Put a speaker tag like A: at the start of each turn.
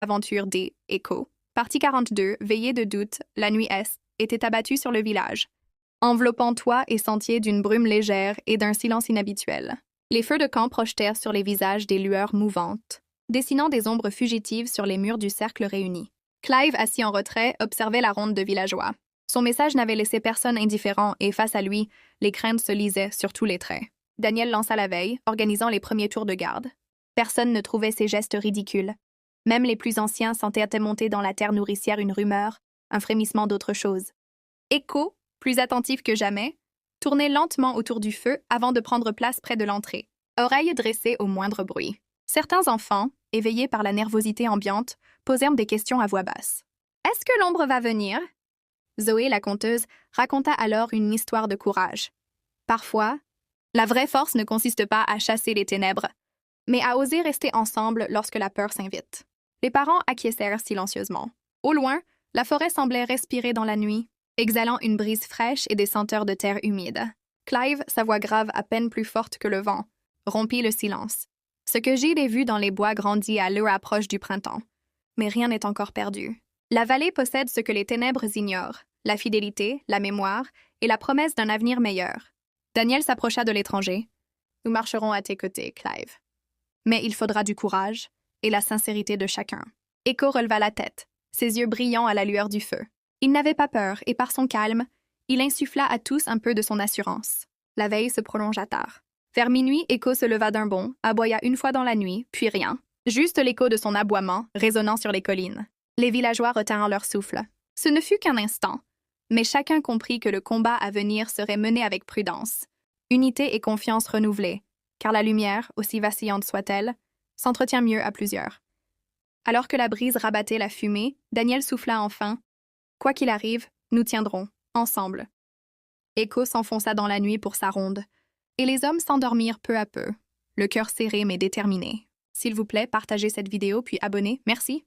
A: Aventure des Échos. Partie 42, veillée de doute, la nuit est, était abattue sur le village, enveloppant toits et sentiers d'une brume légère et d'un silence inhabituel. Les feux de camp projetèrent sur les visages des lueurs mouvantes, dessinant des ombres fugitives sur les murs du cercle réuni. Clive, assis en retrait, observait la ronde de villageois. Son message n'avait laissé personne indifférent et, face à lui, les craintes se lisaient sur tous les traits. Daniel lança la veille, organisant les premiers tours de garde. Personne ne trouvait ses gestes ridicules. Même les plus anciens sentaient monter dans la terre nourricière une rumeur, un frémissement d'autre chose. Echo, plus attentif que jamais, tournait lentement autour du feu avant de prendre place près de l'entrée, oreilles dressées au moindre bruit. Certains enfants, éveillés par la nervosité ambiante, posèrent des questions à voix basse. « Est-ce que l'ombre va venir ?» Zoé, la conteuse, raconta alors une histoire de courage. Parfois, la vraie force ne consiste pas à chasser les ténèbres, mais à oser rester ensemble lorsque la peur s'invite. Les parents acquiescèrent silencieusement. Au loin, la forêt semblait respirer dans la nuit, exhalant une brise fraîche et des senteurs de terre humide. Clive, sa voix grave à peine plus forte que le vent, rompit le silence. Ce que Gilles a vu dans les bois grandit à l'heure approche du printemps. Mais rien n'est encore perdu. La vallée possède ce que les ténèbres ignorent, la fidélité, la mémoire et la promesse d'un avenir meilleur. Daniel s'approcha de l'étranger. « Nous marcherons à tes côtés, Clive. Mais il faudra du courage et la sincérité de chacun. » Echo releva la tête, ses yeux brillants à la lueur du feu. Il n'avait pas peur et par son calme, il insuffla à tous un peu de son assurance. La veille se prolongea tard. Vers minuit, Echo se leva d'un bond, aboya une fois dans la nuit, puis rien. Juste l'écho de son aboiement, résonnant sur les collines. Les villageois retinrent leur souffle. Ce ne fut qu'un instant, mais chacun comprit que le combat à venir serait mené avec prudence. Unité et confiance renouvelées, car la lumière, aussi vacillante soit-elle, s'entretient mieux à plusieurs. Alors que la brise rabattait la fumée, Daniel souffla enfin. « Quoi qu'il arrive, nous tiendrons, ensemble. » Echo s'enfonça dans la nuit pour sa ronde, et les hommes s'endormirent peu à peu, le cœur serré mais déterminé. S'il vous plaît, partagez cette vidéo puis abonnez. Merci.